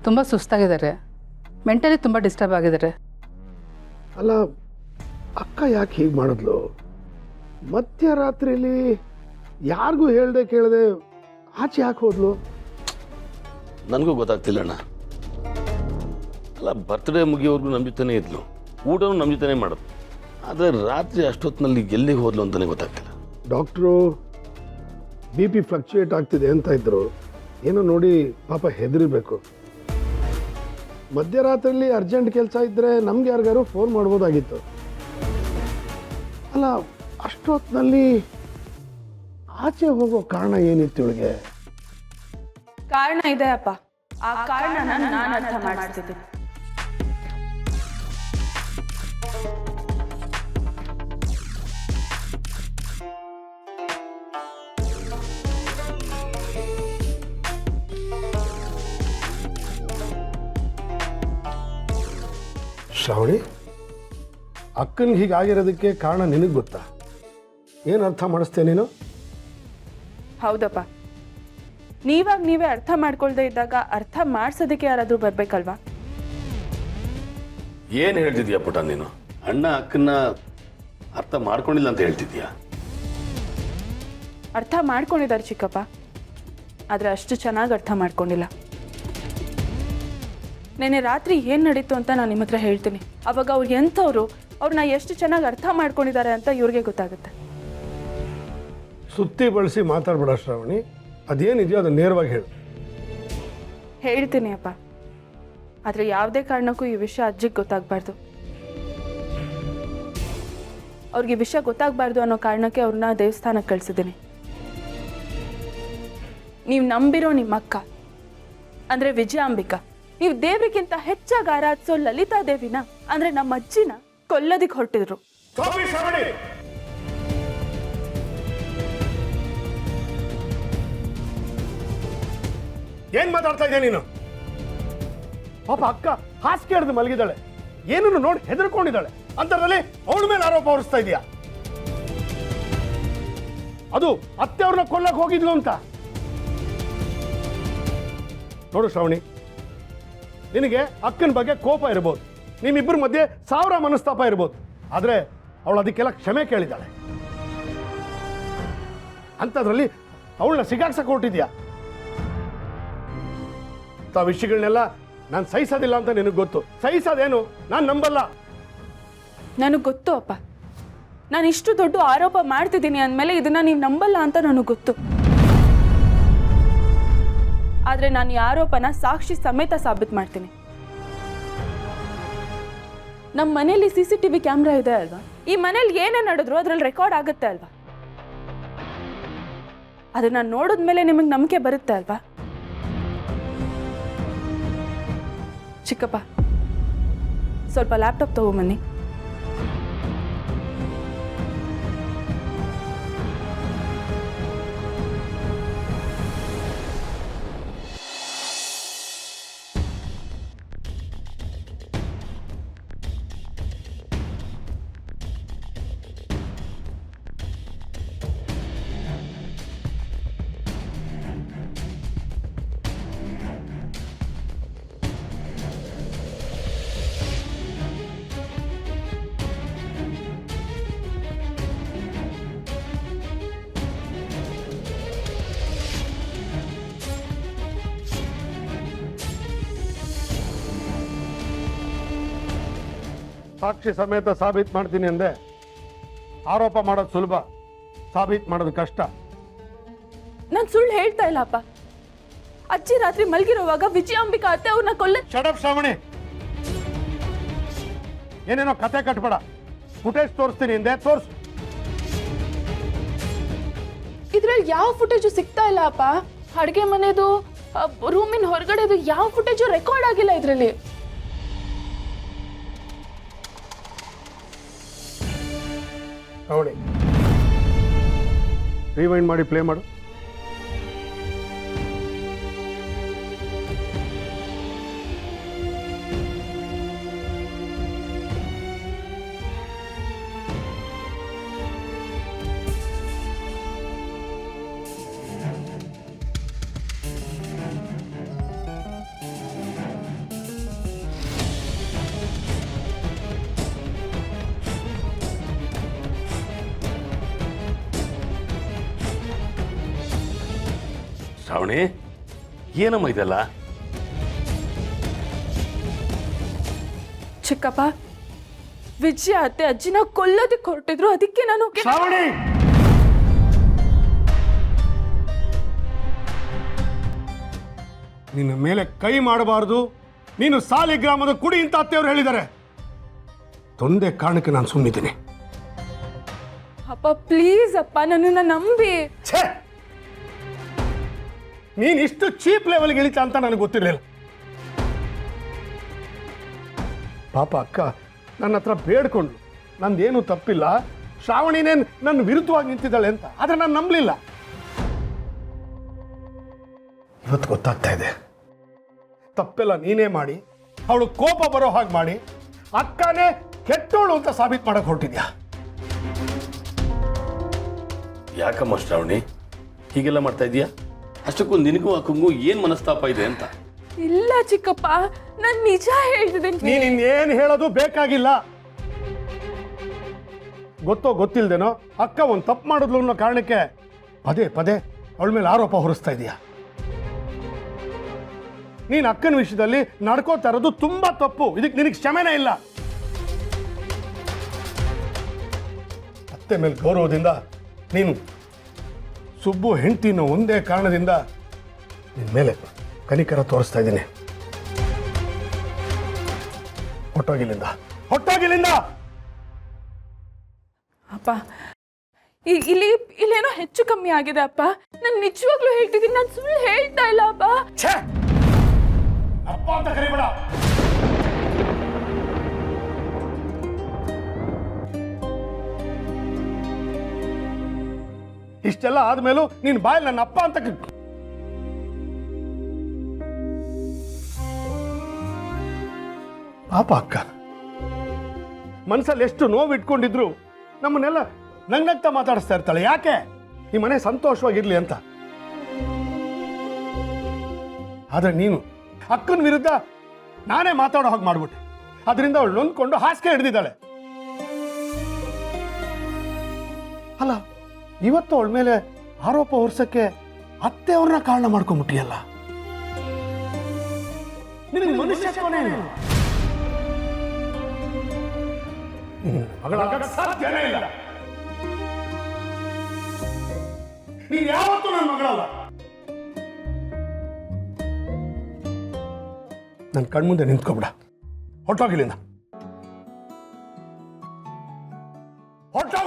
ತುಂಬ ಸುಸ್ತಾಗಿದ್ದಾರೆ, ಮೆಂಟಲಿ ತುಂಬ ಡಿಸ್ಟರ್ಬ್ ಆಗಿದ್ದಾರೆ. ಅಲ್ಲ, ಅಕ್ಕ ಯಾಕೆ ಹೀಗೆ ಮಾಡಿದ್ಲು? ಮಧ್ಯರಾತ್ರಿಯಲ್ಲಿ ಯಾರಿಗೂ ಹೇಳ್ದೆ ಕೇಳದೆ ಆಚೆ ಯಾಕೆ ಹೋದ್ಲು? ನನಗೂ ಗೊತ್ತಾಗ್ತಿಲ್ಲ ಅಣ್ಣ. ಅಲ್ಲ, ಬರ್ತ್ಡೇ ಮುಗಿಯೋವರೆಗೂ ನಮ್ಮ ಜೊತೆನೇ ಇದ್ಲು, ಊಟನೂ ನಮ್ಮ ಜೊತೆನೇ ಮಾಡೋದು. ಆದರೆ ರಾತ್ರಿ ಅಷ್ಟೊತ್ತಿನಲ್ಲಿ ಎಲ್ಲಿಗೆ ಹೋದ್ಲು ಅಂತಲೇ ಗೊತ್ತಾಗ್ತಿಲ್ಲ. ಡಾಕ್ಟ್ರು BP ಫ್ಲಕ್ಚುಯೇಟ್ ಆಗ್ತಿದೆ ಅಂತ ಇದ್ರು. ಏನೋ ನೋಡಿ ಪಾಪ ಹೆದರಿಬೇಕು. ಮಧ್ಯರಾತ್ರಿಯಲ್ಲಿ ಅರ್ಜೆಂಟ್ ಕೆಲಸ ಇದ್ದರೆ ನಮ್ಗೆ ಯಾರಿಗಾರು ಫೋನ್ ಮಾಡ್ಬೋದಾಗಿತ್ತು. ಅಲ್ಲ, ಅಷ್ಟೊತ್ತಿನಲ್ಲಿ ಆಚೆ ಹೋಗೋ ಕಾರಣ ಏನಿತ್ತು ಇವಳಿಗೆ? ಕಾರಣ ಇದೆ ಅಪ್ಪ. ಆ ಕಾರಣನ ನಾನು ಅರ್ಥ ಮಾಡಿಸ್ತಿದ್ದೀನಿ. ಶ್ರಾವಣಿ, ಅಕ್ಕನಿಗೆ ಹೀಗಾಗಿರೋದಕ್ಕೆ ಕಾರಣ ನಿನಗೆ ಗೊತ್ತಾ? ಏನು ಅರ್ಥ ಮಾಡಿಸ್ತೇ ನೀನು? ಹೌದಪ್ಪ, ನೀವಾಗ ನೀವೇ ಅರ್ಥ ಮಾಡ್ಕೊಳ್ದೇ ಇದ್ದಾಗ ಅರ್ಥ ಮಾಡ್ಸೋದಕ್ಕೆ ಯಾರಾದ್ರೂ ಬರ್ಬೇಕಲ್ವಾ? ಏನು ಹೇಳ್ತಿದ್ಯಾ ಪುಟ ನೀನು? ಅಣ್ಣ ಅಕ್ಕನ್ನ ಅರ್ಥ ಮಾಡ್ಕೊಂಡಿಲ್ಲ ಅಂತ ಹೇಳ್ತಿದ್ಯಾ? ಅರ್ಥ ಮಾಡ್ಕೊಂಡಿದ್ದಾರೆ ಚಿಕ್ಕಪ್ಪ, ಆದರೆ ಅಷ್ಟು ಚೆನ್ನಾಗಿ ಅರ್ಥ ಮಾಡ್ಕೊಂಡಿಲ್ಲ. ನೆನ್ನೆ ರಾತ್ರಿ ಏನು ನಡೀತು ಅಂತ ನಾನು ನಿಮ್ಮ ಹತ್ರ ಹೇಳ್ತೀನಿ. ಅವಾಗ ಅವ್ರು ಎಂಥವ್ರು, ಅವ್ರನ್ನ ಎಷ್ಟು ಚೆನ್ನಾಗಿ ಅರ್ಥ ಮಾಡ್ಕೊಂಡಿದ್ದಾರೆ ಅಂತ ಇವ್ರಿಗೆ ಗೊತ್ತಾಗುತ್ತೆ. ಸುತ್ತಿ ಬಳಸಿ ಮಾತಾಡ್ಬೇಡ ಶ್ರಾವಣಿ. ಅದೇನಿದೆಯೋ ಅದನ್ನ ನೇರವಾಗಿ ಹೇಳು. ಹೇಳ್ತೀನಿ ಅಪ್ಪ, ಆದರೆ ಯಾವುದೇ ಕಾರಣಕ್ಕೂ ಈ ವಿಷಯ ಅಜ್ಜಿಗೆ ಗೊತ್ತಾಗಬಾರ್ದು. ಅವ್ರಿಗೆ ವಿಷಯ ಗೊತ್ತಾಗಬಾರ್ದು ಅನ್ನೋ ಕಾರಣಕ್ಕೆ ಅವ್ರನ್ನ ದೇವಸ್ಥಾನಕ್ಕೆ ಕಳಿಸಿದ್ದೀನಿ. ನೀವು ನಂಬಿರೋ ನಿಮ್ಮ ಅಕ್ಕ ಅಂದರೆ ವಿಜಯಾಂಬಿಕಾ, ನೀವು ದೇವ್ರಿಗಿಂತ ಹೆಚ್ಚಾಗಿ ಆರಾಧಿಸೋ ಲಲಿತಾ ದೇವಿನ ಅಂದರೆ ನಮ್ಮ ಅಜ್ಜಿನ ಕೊಲ್ಲೋದಿಕ್ಕೆ ಹೊರಟಿದ್ರು. ಏನ್ ಮಾತಾಡ್ತಾ ಇದ್ದೆ ನೀನು? ಪಾಪ ಅಕ್ಕ ಹಾಸಿಗೆ ಹಿಡಿದು ಮಲಗಿದ್ದಾಳೆ, ಏನನ್ನು ನೋಡಿ ಹೆದರ್ಕೊಂಡಿದ್ದಾಳೆ. ಅಂತದ್ರಲ್ಲಿ ಅವಳ ಮೇಲೆ ಆರೋಪ ಹೊರಿಸ್ತಾ ಇದೀಯಾ? ಅದು ಅತ್ತೆ ಅವ್ರನ್ನ ಕೊಲ್ಲಕ್ ಹೋಗಿದ್ಲು ಅಂತ. ನೋಡು ಶ್ರಾವಣಿ, ನಿನಗೆ ಅಕ್ಕನ ಬಗ್ಗೆ ಕೋಪ ಇರಬಹುದು, ನಿಮ್ಮಿಬ್ಬರ ಮಧ್ಯೆ 1000 ಮನಸ್ತಾಪ ಇರಬಹುದು, ಆದ್ರೆ ಅವಳು ಅದಕ್ಕೆಲ್ಲ ಕ್ಷಮೆ ಕೇಳಿದ್ದಾಳೆ. ಅಂಥದ್ರಲ್ಲಿ ಅವಳನ್ನ ಸಿಗಾಕ್ಸಕ್ಕೆ ಹೊರಟಿದ್ಯಾ? ವಿಷಯಗಳನ್ನೆಲ್ಲ ನಾನು ಸಹಿಸೋದಿಲ್ಲ ಅಂತ ನಿನಗೆ ಗೊತ್ತು. ಸಹಿಸೋದೇನು ನಾನು ನಂಬಲ್ಲ. ನನಗೆ ಗೊತ್ತು ಅಪ್ಪ, ನಾನು ಇಷ್ಟು ದೊಡ್ಡ ಆರೋಪ ಮಾಡ್ತಿದ್ದೀನಿ ಅಂದಮೇಲೆ ಇದನ್ನ ನೀವು ನಂಬಲ್ಲ ಅಂತ ನನಗೆ ಗೊತ್ತು. ಆದರೆ ನಾನು ಈ ಆರೋಪನ ಸಾಕ್ಷಿ ಸಮೇತ ಸಾಬೀತು ಮಾಡ್ತೀನಿ. ನಮ್ಮ ಮನೇಲಿ CCTV ಕ್ಯಾಮ್ರಾ ಇದೆ ಅಲ್ವಾ? ಈ ಮನೇಲಿ ಏನೇ ನಡೆದ್ರು ಅದ್ರಲ್ಲಿ ರೆಕಾರ್ಡ್ ಆಗುತ್ತೆ ಅಲ್ವಾ? ಅದನ್ನ ನೋಡಿದ್ಮೇಲೆ ನಿಮಗೆ ನಂಬಿಕೆ ಬರುತ್ತೆ ಅಲ್ವಾ? ಚಿಕ್ಕಪ್ಪ, ಸ್ವಲ್ಪ ಲ್ಯಾಪ್ಟಾಪ್ ತಗೊಂಬನ್ನಿ. ಸಾಕ್ಷಿ ಸಮೇತ ಸಾಬೀತು ಮಾಡ್ತೀನಿ ಅಂದೆ. ಆರೋಪ ಮಾಡೋದು ಸುಲಭ, ಸಾಬೀತು ಮಾಡೋದು ಕಷ್ಟ. ನಾನು ಸುಳ್ಳು ಹೇಳ್ತಾ ಇಲ್ಲ ಅಪ್ಪ. ಅಜ್ಜಿ ರಾತ್ರಿ ಮಲಗಿರುವಾಗ ವಿಜಯಾಂಬಿಕಾ ಅತ್ತೆ ಅವ್ರನ್ನ ಶಡಪ್ ಶ್ರಾವಣಿ, ಏನೇನೋ ಕತೆ ಕಟ್ಬೇಡ. ಫುಟೇಜ್ ತೋರಿಸ್ತೀನಿ ಹಿಂದೆ ತೋರ್ಸು. ಇದ್ರಲ್ಲಿ ಯಾವ ಫುಟೇಜು ಸಿಗ್ತಾ ಇಲ್ಲ ಅಪ್ಪ. ಅಡುಗೆ ಮನೆದು, ರೂಮಿನ ಹೊರಗಡೆದು ಯಾವ ಫುಟೇಜು ರೆಕಾರ್ಡ್ ಆಗಿಲ್ಲ ಇದರಲ್ಲಿ. ಶ್ರಾವಣಿ, ರಿವೈಂಡ್ ಮಾಡಿ ಪ್ಲೇ ಮಾಡು. ಶ್ರಾವಣಿ ಏನಮ್ಮ ಇದೆಲ್ಲ? ಚಿಕ್ಕಪ್ಪ, ವಿಜಯ ಅತ್ತೆ ಅಜ್ಜಿನ ಕೊಲ್ಲೋದಕ್ಕೆ ಹೊರಟಿದ್ರು, ಅದಕ್ಕೆ ನಾನು ಶ್ರಾವಣಿ, ನಿನ್ನ ಮೇಲೆ ಕೈ ಮಾಡಬಾರದು, ನೀನು ಸಾಲಿಗ್ರಾಮದ ಕುಡಿ ಅಂತ ಅತ್ತೆಯವರು ಹೇಳಿದ್ದಾರೆ. ತೊಂದೆ ಕಾರಣಕ್ಕೆ ನಾನು ಸುಮ್ಮನಿದ್ದೀನಿ. ಅಪ್ಪ ಪ್ಲೀಸ್ ಅಪ್ಪ, ನನ್ನನ್ನು ನಂಬಿ. ಛೇ, ನೀನ್ ಇಷ್ಟು ಚೀಪ್ ಲೆವೆಲ್ಗೆ ಇಳಿತ ಅಂತ ನನಗೆ ಗೊತ್ತಿರಲಿಲ್ಲ. ಪಾಪ ಅಕ್ಕ ನನ್ನ ಹತ್ರ ಬೇಡ್ಕೊಂಡು, ನಂದೇನು ತಪ್ಪಿಲ್ಲ, ಶ್ರಾವಣಿನೇ ನನ್ನ ವಿರುದ್ಧವಾಗಿ ನಿಂತಿದ್ದಾಳೆ ಅಂತ. ಆದ್ರೆ ನಾನು ನಂಬಲಿಲ್ಲ. ಇವತ್ತು ಗೊತ್ತಾಗ್ತಾ ಇದೆ, ತಪ್ಪೆಲ್ಲ ನೀನೇ ಮಾಡಿ, ಅವಳು ಕೋಪ ಬರೋ ಹಾಗೆ ಮಾಡಿ, ಅಕ್ಕನೇ ಕೆಟ್ಟೋಳು ಅಂತ ಸಾಬೀತು ಮಾಡಕ್ ಹೊರಟಿದ್ಯಾ. ಯಾಕಮ್ಮ ಶ್ರಾವಣಿ ಹೀಗೆಲ್ಲ ಮಾಡ್ತಾ ಇದೀಯಾ? ಅಷ್ಟಕ್ಕೂ ನಿನಗೂ ಅಕ್ಕಂಗೂ ಏನ್ ಮನಸ್ತಾಪ ಇದೆ ಅಂತ? ಇಲ್ಲ ಚಿಕ್ಕಪ್ಪ, ನಾನು ನಿಜ ಹೇಳ್ತಿದ್ದೀನಿ. ನೀನ್ ಇನ್ನೇನು ಹೇಳೋದು ಬೇಕಾಗಿಲ್ಲ. ಗೊತ್ತೋ ಗೊತ್ತಿಲ್ದೇನೋ ಅಕ್ಕ ಒಂದು ತಪ್ಪು ಮಾಡಿದ್ಲು ಅನ್ನೋ ಕಾರಣಕ್ಕೆ ಪದೇ ಪದೇ ಅವಳ ಮೇಲೆ ಆರೋಪ ಹೊರಿಸ್ತಾ ಇದೀಯ. ನೀನ್ ಅಕ್ಕನ ವಿಷಯದಲ್ಲಿ ನಡ್ಕೋತಾ ಇರೋದು ತುಂಬಾ ತಪ್ಪು. ಇದಕ್ಕೆ ನಿನಗೆ ಕ್ಷಮೆನೇ ಇಲ್ಲ. ಅತ್ತೆ ಮೇಲೆ ಗೌರವದಿಂದ ನೀನು ಸುಬ್ಬು ಹೆಂಡತಿನ ಒಂದೇ ಕಾರಣದಿಂದ ನಿನ್ನ ಮೇಲೆ ಕನಿಕರ ತೋರಿಸ್ತಾ ಇದ್ದೀನಿ. ಹೊಟ್ಟೋಗಿಲ್ಲಿಂದ, ಹೊಟ್ಟೋಗಿಲ್ಲಿಂದ. ಅಪ್ಪ, ಇಲ್ಲೇನೋ ಹೆಚ್ಚು ಕಮ್ಮಿ ಆಗಿದೆ ಅಪ್ಪ. ನಾನು ನಿಜವಾಗ್ಲೂ ಹೇಳ್ತಿದ್ದೀನಿ, ನಾನು ಸುಳ್ಳು ಹೇಳ್ತಾ ಇಲ್ಲ ಅಪ್ಪ. ಛೇ, ಅಪ್ಪ ಅಂತ ಕರಿಬೇಡ. ಇಷ್ಟೆಲ್ಲ ಆದ್ಮೇಲೂ ನೀನ್ ಬಾಯಲ್ಲಿ ನನ್ನ ಅಪ್ಪ ಅಂತ ಪಾಪ ಅಕ್ಕ ಮನಸ್ಸಲ್ಲಿ ಎಷ್ಟು ನೋವು ಇಟ್ಕೊಂಡಿದ್ರು ನಮ್ಮನ್ನೆಲ್ಲ ನಗ್ನಗ್ತಾ ಮಾತಾಡಿಸ್ತಾ ಇರ್ತಾಳೆ. ಯಾಕೆ? ಈ ಮನೆ ಸಂತೋಷವಾಗಿರ್ಲಿ ಅಂತ. ಆದ್ರೆ ನೀನು ಅಕ್ಕನ ವಿರುದ್ಧ ನಾನೇ ಮಾತಾಡೋ ಹಾಗೆ ಮಾಡ್ಬಿಟ್ಟೆ. ಅದರಿಂದ ಅವಳು ನೊಂದ್ಕೊಂಡು ಹಾಸಿಗೆ ಹಿಡಿದಿದ್ದಾಳೆ. ಅಲ್ಲ, ಇವತ್ತು ಅವಳ ಮೇಲೆ ಆರೋಪ ಹೊರಿಸಕ್ಕೆ ಅತ್ತೆ ಅವ್ರನ್ನ ಕಾರಣ ಮಾಡ್ಕೊಂಡ್ಬಿಟ್ಟಿಯಲ್ಲ. ನಿನಗೆ ಮನುಷ್ಯತ್ವನೇ ಇಲ್ಲ. ಮಗಳಾಗಕ್ಕೆ ಸಾಧ್ಯನೇ ಇಲ್ಲ. ನೀನ್ ಯಾವತ್ತೂ ನನ್ನ ಮಗಳಲ್ಲ. ನನ್ನ ಕಣ್ಮುಂದೆ ನಿಂತ್ಕೊಬಿಡ. ಹೊಟ್ಟೋಗಿಲ್ಲಿಂದ, ಹೊಟ್ಟೋಗ.